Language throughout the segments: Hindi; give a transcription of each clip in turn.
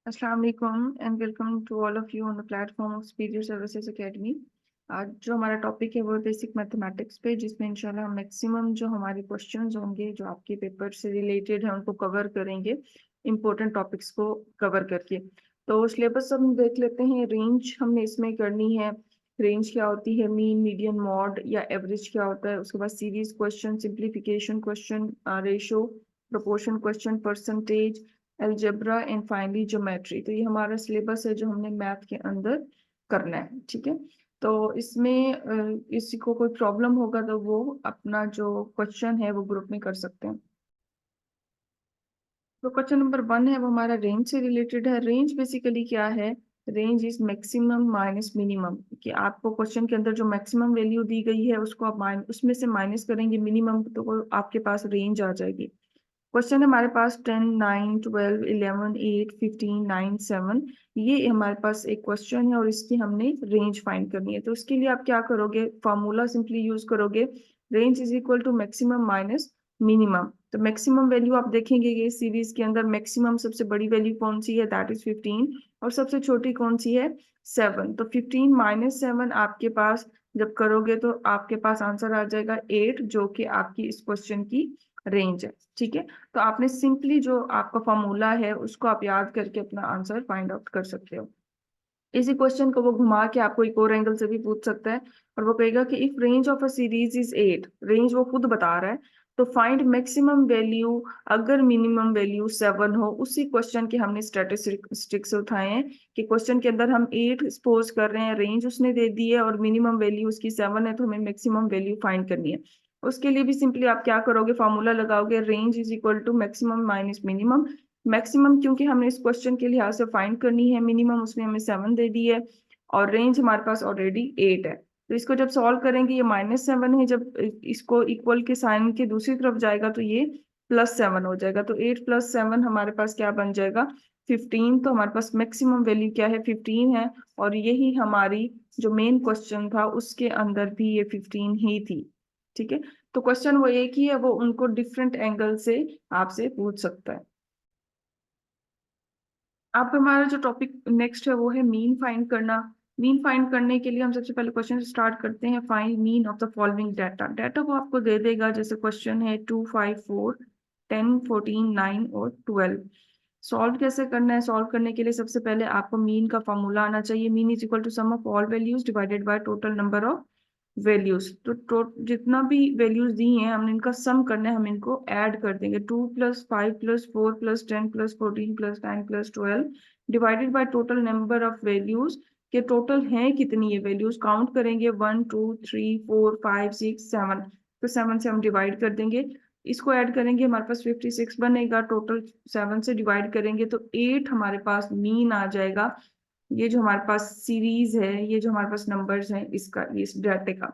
अस्सलाम वालेकुम and welcome to all of you on the platform of superior services academy. आज जो हमारा टॉपिक है वो बेसिक मैथमेटिक्स पे, जिसमें इंशाल्लाह हम मैक्सिमम जो हमारे क्वेश्चंस होंगे जो आपके पेपर से रिलेटेड है उनको कवर करेंगे, इंपॉर्टेंट टॉपिक्स को कवर करके। तो सिलेबस हम देख लेते हैं। रेंज हमने इसमें करनी है। रेंज क्या होती है, मीन, मीडियन, मॉड या एवरेज क्या होता है। उसके बाद series question, simplification question, ratio, proportion question, percentage, algebra and finally geometry. तो ये हमारा सिलेबस है जो हमने मैथ के अंदर करना है। ठीक है, तो इसमें किसी को कोई प्रॉब्लम होगा तो वो अपना जो क्वेश्चन है वो ग्रुप में कर सकते हैं। तो क्वेश्चन नंबर 1 है वो हमारा रेंज से रिलेटेड है। रेंज बेसिकली क्या है, range is maximum minus minimum. कि आपको क्वेश्चन के अंदर जो मैक्सिमम वैल्यू दी गई है उसको आप उसमें से माइनस करेंगे मिनिमम, तो वो आपके पास रेंज आ जाएगी। क्वेश्चन है हमारे पास 10, 9, 12, 11, 8, 15, 9, 7। ये हमारे पास एक क्वेश्चन है और इसकी हमने रेंज फाइंड करनी है। तो उसके लिए आप क्या करोगे, फॉर्मूला सिंपली यूज करोगे। Range is equal to maximum minus minimum. तो मैक्सिमम वैल्यू आप देखेंगे ये सीरीज के अंदर मैक्सिमम सबसे बड़ी वैल्यू कौन सी है, दैट इज 15, और सबसे छोटी कौन सी है, 7। तो 15 माइनस 7 आपके पास जब करोगे तो आपके पास आंसर आ जाएगा 8, जो कि आपकी इस क्वेश्चन की रेंज है। ठीक है, तो आपने सिंपली जो आपका फॉर्मूला है उसको आप याद करके अपना आंसर फाइंड आउट कर सकते हो। इसी क्वेश्चन को वो घुमा के आपको एक और एंगल से भी पूछ सकता है, और वो कहेगा कि if range of a series is 8, range वो खुद बता रहा है, तो फाइंड मैक्सिमम वैल्यू अगर मिनिमम वैल्यू 7 हो। उसी क्वेश्चन के हमने स्टैटिस्टिक्स उठाए हैं कि क्वेश्चन के अंदर हम 8 सपोज कर रहे हैं, रेंज उसने दे दी है और मिनिमम वैल्यू उसकी 7 है, तो हमें मैक्सिमम वैल्यू फाइंड करनी है। उसके लिए भी सिंपली आप क्या करोगे, फॉर्मूला लगाओगे, range is equal to maximum minus minimum. Maximum क्योंकि हमने इस क्वेश्चन के लिहाज से फाइंड करनी है, मिनिमम उसने हमें 7 दे दी है, और रेंज हमारे पास ऑलरेडी 8 है। तो इसको जब सॉल्व करेंगे, ये -7 है, जब इसको इक्वल के साइन के दूसरी तरफ जाएगा तो ये +7 हो जाएगा। तो 8 + 7 हमारे पास क्या बन जाएगा, 15। तो हमारे पास मैक्सिमम वैल्यू क्या है, 15 है। और यही हमारी जो मेन क्वेश्चन था उसके अंदर भी ये 15 ही थी। ठीक है, तो क्वेश्चन वो एक ही है, वो उनको डिफरेंट एंगल से आपसे पूछ सकता है। अब हमारा जो टॉपिक नेक्स्ट है वो है मीन फाइंड करना। मीन फाइंड करने के लिए हम सबसे पहले क्वेश्चन से स्टार्ट करते हैं। Find mean of the following data. Data वो आपको दे देगा, जैसे क्वेश्चन है 2, 5, 4, 10, 14, 9 और 12। सॉल्व कैसे करना है, सॉल्व करने के लिए सबसे पहले आपको मीन का फॉर्मूला आना चाहिए। Mean is equal to sum of all values divided by total number of values. तो जितना भी वैल्यूज दी हैं हमने इनका सम करना है, हम इनको ऐड कर देंगे। 2 + 5 + 4 + 10 + 14 + 9 + 12 divided by total number of values. के टोटल हैं कितनी ये वैल्यूज, काउंट करेंगे 1, 2, 3, 4, 5, 6, 7। तो 7 से हम डिवाइड कर देंगे, इसको ऐड करेंगे, हमारे पास 56 बनेगा। टोटल 7 से डिवाइड करेंगे तो 8 हमारे पास मीन आ जाएगा। ये जो हमारे पास सीरीज है, ये जो हमारे पास नंबर्स हैं, इसका इस डाटे का।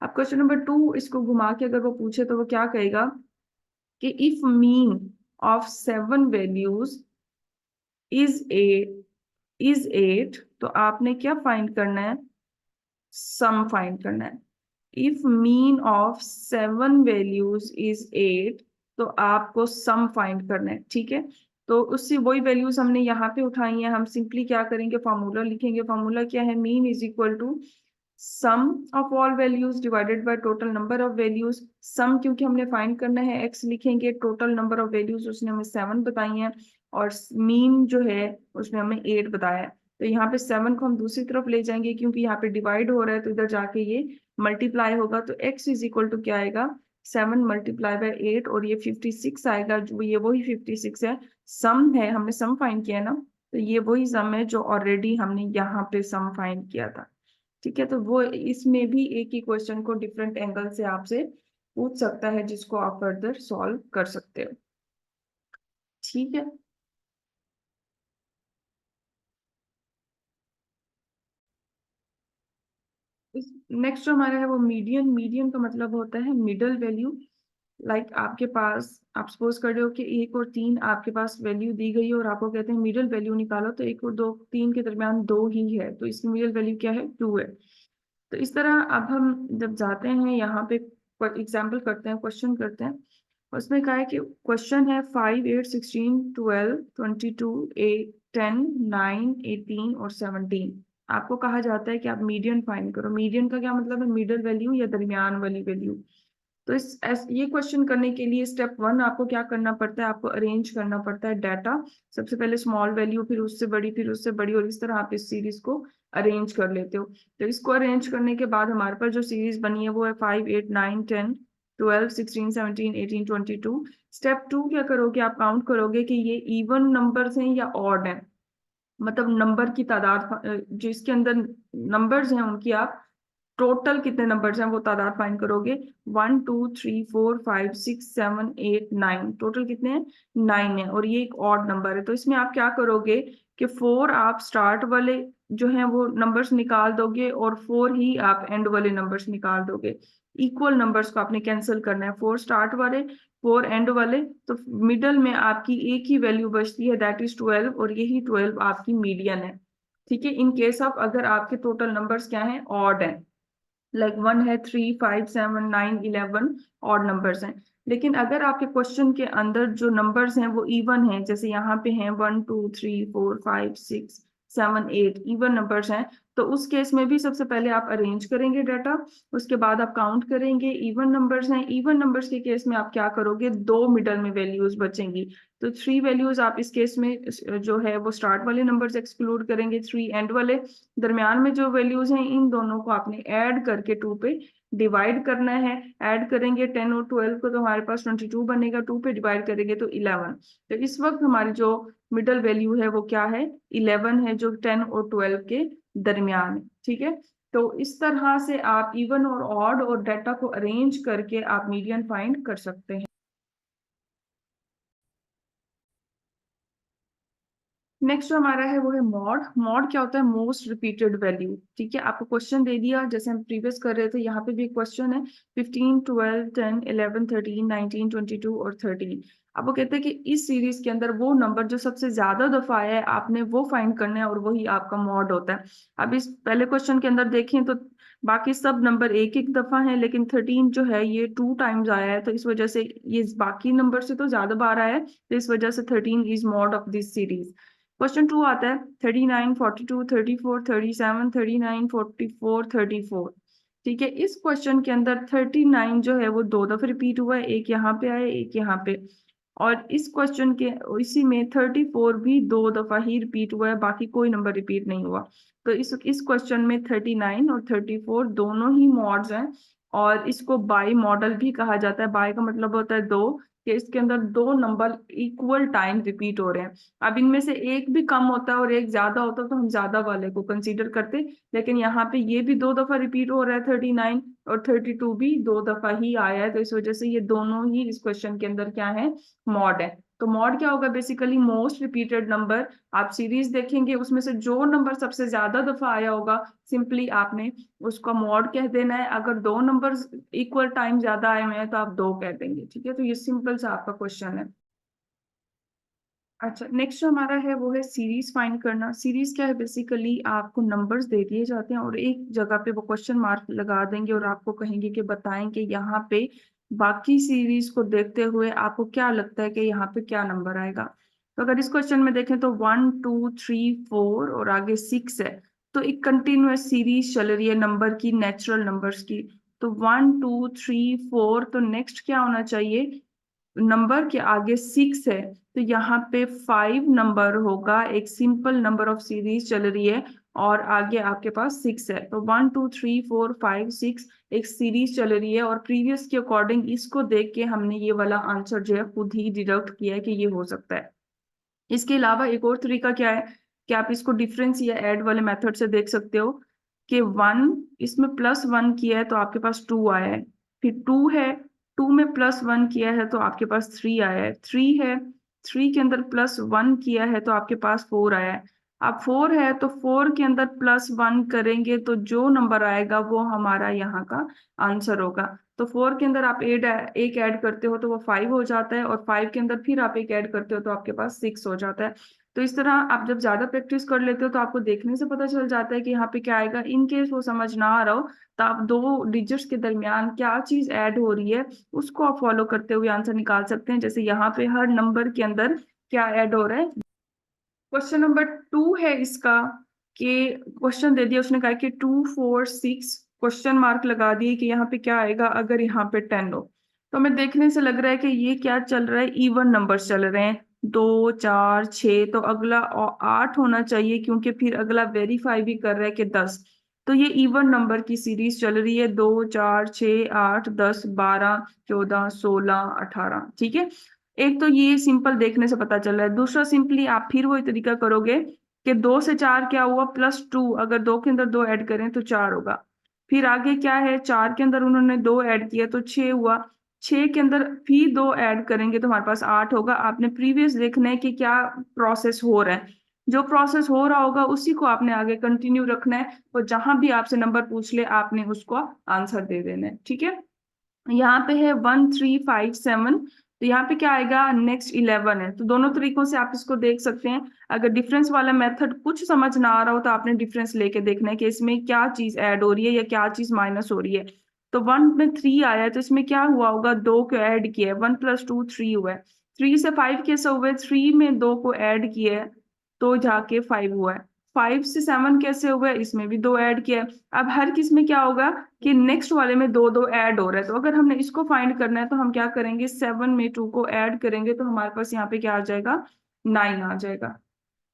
अब क्वेश्चन नंबर 2, इसको घुमा के अगर वो पूछे तो वो क्या कहेगा कि if mean of 7 values is is 8, तो आपने क्या फाइंड करना है, सम फाइंड करना है। If mean of 7 values is 8, तो आपको सम फाइंड करना है। ठीक है, तो उससे वही वैल्यूज हमने यहाँ पे उठाई हैं, हम सिंपली क्या करेंगे, फॉर्मूला लिखेंगे। फॉर्मूला क्या है, mean is equal to sum of all values divided by total number of values. Sum क्योंकि हमने फाइंड करना है, x लिखेंगे, टोटल नंबर ऑफ वैल्यूज उसने हमें 7 बताई हैं, और मीन जो है उसने हमें 8 बताया है। तो यहाँ पे 7 को हम दूसरी तरफ ले जाएंगे, क्योंकि यहाँ पे डिवाइड हो रहा है तो इधर जाके ये मल्टीप्लाई होगा। तो x इज इक्वल टू क्या आएगा, 7 × 8, और ये 56 आएगा। जो ये वही 56 है, सम है, हमने सम फाइंड किया है ना, तो ये वही सम है जो ऑलरेडी हमने यहाँ पे सम फाइंड किया था। ठीक है, तो वो इसमें भी एक ही क्वेश्चन को डिफरेंट एंगल से आपसे पूछ सकता है, जिसको आप फर्दर सॉल्व कर सकते हो। ठीक है, नेक्स्ट जो हमारा है वो मीडियन। मीडियन का मतलब होता है मिडल वैल्यू। लाइक आपके पास, आप सपोज कर रहे हो कि 1 और 3 आपके पास वैल्यू दी गई है, और आपको कहते हैं मिडल वैल्यू निकालो, तो 1 और 2, 3 के दरमियान 2 ही है, तो इसकी मिडल वैल्यू क्या है, 2 है। तो इस तरह अब हम जब जाते हैं यहाँ पे एग्जाम्पल करते हैं, क्वेश्चन करते हैं। उसमें कहा है कि क्वेश्चन है 5, 8, 16, 12, 22, 10, 9, 18 और 17। आपको कहा जाता है कि आप मीडियन फाइंड करो। मीडियन का क्या मतलब है? मिडिल वैल्यू या दरमियान वाली वैल्यू। तो ये क्वेश्चन करने के लिए स्टेप 1 आपको क्या करना पड़ता है? आपको अरेंज करना पड़ता है डाटा। सबसे पहले स्मॉल वैल्यू, फिर उससे बड़ी, फिर उससे बड़ी, और इस तरह आप इस सीरीज को अरेंज कर लेते हो। तो इसको अरेंज करने के बाद हमारे पास जो सीरीज बनी है वो है 5, 8, 9, 10, 12, 16, 17, 18, 22। स्टेप 2 क्या करोगे? आप काउंट करोगे कि ये इवन नंबर्स हैं या ऑड हैं। मतलब नंबर की तादाद, जो इसके अंदर नंबर्स हैं उनकी आप टोटल कितने नंबर्स हैं वो तादाद फाइंड करोगे। 1, 2, 3, 4, 5, 6, 7, 8, 9, टोटल कितने हैं? 9 है, और ये एक ऑड नंबर है। तो इसमें आप क्या करोगे कि 4 आप स्टार्ट वाले जो हैं वो नंबर्स निकाल दोगे, और 4 ही आप एंड वाले नंबर्स निकाल दोगे। इक्वल नंबर्स को आपने कैंसिल करना है, 4 स्टार्ट वाले, 4 एंड वाले। तो मिडल में आपकी एक ही वैल्यू बचती है, दैट इज 12, और यही 12 आपकी मीडियन है। ठीक है, इन केस ऑफ अगर आपके टोटल नंबर्स क्या हैं? ऑड हैं। लाइक 1 है, 3, 5, 7, 9, 11 ऑड नंबर्स हैं। लेकिन अगर आपके क्वेश्चन के अंदर जो नंबर्स हैं वो इवन हैं, जैसे यहाँ पे हैं 1, 2, 3, 4, 5, 6, 7, 8 इवन नंबर्स हैं, तो उस केस में भी सबसे पहले आप अरेंज करेंगे डाटा। उसके बाद आप काउंट करेंगे। इवन नंबर्स हैं, इवन नंबर्स के केस में आप क्या करोगे? 2 मिडल में वैल्यूज बचेंगी। तो 3 वैल्यूज आप इस केस में जो है वो स्टार्ट वाले नंबर्स एक्सक्लूड करेंगे, 3 एंड वाले। दरमियान में जो वैल्यूज हैं इन दोनों को आपने ऐड करके 2 पे डिवाइड करना है। ऐड करेंगे 10 और 12 को तो हमारे पास 22 बनेगा, 2 पे डिवाइड करेंगे तो 11। तो इस वक्त हमारी जो मिडल वैल्यू है वो क्या है? 11 है, जो 10 और 12 के दरमियान है। ठीक है, तो इस तरह से आप इवन और ऑड और डाटा को अरेंज करके आप मीडियन फाइंड कर सकते हैं। नेक्स्ट जो हमारा है वो है मॉड। मॉड क्या होता है? Most repeated value. ठीक है, आपको क्वेश्चन दे दिया जैसे हम प्रीवियस कर रहे थे, यहाँ पे भी क्वेश्चन है 15, 12, 10, 11, 13, 19, 22 और 13। अब वो कहते हैं कि इस सीरीज के अंदर वो नंबर जो सबसे ज्यादा दफा आया है आपने वो फाइंड करना है, और वही आपका मॉड होता है। अब इस पहले क्वेश्चन के अंदर देखें तो बाकी सब नंबर एक एक दफा है, लेकिन 13 जो है ये 2 टाइम्स आया है, तो इस वजह से ये बाकी नंबर से तो ज्यादा बार आया है, तो इस वजह से 13 is mod of this series. Question 2 आता है 39, 42, 34, 37, 39, 44, 34। ठीक है, इस क्वेश्चन के अंदर 39 जो है वो 2 दफे रिपीट हुआ है, एक यहाँ पे आया, एक यहाँ पे। और इस क्वेश्चन के इसी में 34 भी 2 दफा ही रिपीट हुआ है, बाकी कोई नंबर रिपीट नहीं हुआ। तो इस क्वेश्चन में 39 और 34 दोनों ही मॉड्स हैं, और इसको बाई मॉडल भी कहा जाता है। बाई का मतलब होता है 2, कि इसके अंदर 2 नंबर इक्वल टाइम रिपीट हो रहे हैं। अब इनमें से एक भी कम होता है और एक ज्यादा होता है तो हम ज्यादा वाले को कंसीडर करते, लेकिन यहाँ पे ये भी 2 दफा रिपीट हो रहा है 39, और 32 भी 2 दफा ही आया है, तो इस वजह से ये दोनों ही इस क्वेश्चन के अंदर क्या है? मॉड है। तो मॉड क्या होगा? Basically most repeated number. आप सीरीज देखेंगे उसमें से जो नंबर सबसे ज्यादा दफा आया होगा, सिंपली आपने उसका मॉड कह देना है। अगर 2 नंबर इक्वल टाइम ज्यादा आए हुए हैं तो आप 2 कह देंगे। ठीक है, तो ये सिंपल सा आपका क्वेश्चन है। अच्छा, नेक्स्ट जो हमारा है वो है सीरीज फाइंड करना। सीरीज क्या है? बेसिकली आपको नंबर्स दे दिए जाते हैं और एक जगह पे वो क्वेश्चन मार्क लगा देंगे और आपको कहेंगे कि बताएं कि यहाँ पे बाकी सीरीज को देखते हुए आपको क्या लगता है कि यहाँ पे क्या नंबर आएगा। तो अगर इस क्वेश्चन में देखें तो 1, 2, 3, 4 और आगे 6 है, तो एक कंटिन्यूअस सीरीज चल रही है नंबर की, नेचुरल नंबर्स की। तो 1, 2, 3, 4, तो नेक्स्ट क्या होना चाहिए? नंबर के आगे 6 है, तो यहाँ पे 5 नंबर होगा। एक सिंपल नंबर ऑफ सीरीज चल रही है और आगे आपके पास 6 है, तो 1, 2, 3, 4, 5, 6 एक सीरीज चल रही है, और प्रीवियस के अकॉर्डिंग इसको देख के हमने ये वाला आंसर जो है खुद ही डिडक्ट किया है कि ये हो सकता है। इसके अलावा एक और तरीका क्या है कि आप इसको डिफरेंस या ऐड वाले मेथड से देख सकते हो कि 1 इसमें +1 किया है तो आपके पास 2 आया है, फिर 2 है, 2 में +1 किया है तो आपके पास 3 आया है, 3 है, 3 के अंदर +1 किया है तो आपके पास 4 आया है। अब 4 है तो 4 के अंदर +1 करेंगे तो जो नंबर आएगा वो हमारा यहाँ का आंसर होगा। तो 4 के अंदर आप एक ऐड करते हो तो वो 5 हो जाता है, और 5 के अंदर फिर आप एक ऐड करते हो तो आपके पास 6 हो जाता है। तो इस तरह आप जब ज्यादा प्रैक्टिस कर लेते हो तो आपको देखने से पता चल जाता है कि यहाँ पे क्या आएगा। इन केस वो समझ ना आ रहा हो तो आप 2 डिजिट्स के दरमियान क्या चीज ऐड हो रही है उसको आप फॉलो करते हुए आंसर निकाल सकते हैं। जैसे यहाँ पे हर नंबर के अंदर क्या ऐड हो रहा है, क्वेश्चन नंबर 2 है इसका, कि क्वेश्चन दे दिया उसने, कहा कि 2 4 6, क्वेश्चन मार्क लगा दिए कि यहाँ पे क्या आएगा अगर यहाँ पे 10 हो। तो हमें देखने से लग रहा है कि ये क्या चल रहा है, इवन नंबर्स चल रहे हैं, 2 4 6, तो अगला 8 होना चाहिए, क्योंकि फिर अगला वेरीफाई भी कर रहा है कि 10। तो ये इवन नंबर की सीरीज चल रही है, 2 4 6 8 10 12 14 16 18। ठीक है, एक तो ये सिंपल देखने से पता चल रहा है। दूसरा, सिंपली आप फिर वही तरीका करोगे कि 2 से 4 क्या हुआ, +2, अगर 2 के अंदर 2 ऐड करें तो 4 होगा। फिर आगे क्या है, 4 के अंदर उन्होंने 2 ऐड किया तो 6 हुआ। 6 के अंदर फिर 2 ऐड करेंगे तो हमारे पास 8 होगा। आपने प्रीवियस देखना है कि क्या प्रोसेस हो रहा है, जो प्रोसेस हो रहा होगा उसी को आपने आगे कंटिन्यू रखना है, और जहां भी आपसे नंबर पूछ ले आपने उसको आंसर दे देना है। ठीक है, यहाँ पे है 1 3 5 7, तो यहाँ पे क्या आएगा, नेक्स्ट 11 है। तो दोनों तरीकों से आप इसको देख सकते हैं। अगर डिफरेंस वाला मेथड कुछ समझ ना आ रहा हो तो आपने डिफरेंस लेके देखना है कि इसमें क्या चीज ऐड हो रही है या क्या चीज माइनस हो रही है। तो 1 में 3 आया है, तो इसमें क्या हुआ होगा, 2 को ऐड किया है, 1 + 2 3 हुआ है। 3 से 5 कैसे हुए, 3 में 2 को ऐड किया है तो जाके 5 हुआ है। 5 से 7 कैसे हुआ है, इसमें भी 2 ऐड किया है। अब हर किस में क्या होगा कि नेक्स्ट वाले में 2 2 ऐड हो रहा है, तो अगर हमने इसको फाइंड करना है तो हम क्या करेंगे, 7 में 2 को ऐड करेंगे तो हमारे पास यहाँ पे क्या आ जाएगा, 9 आ जाएगा।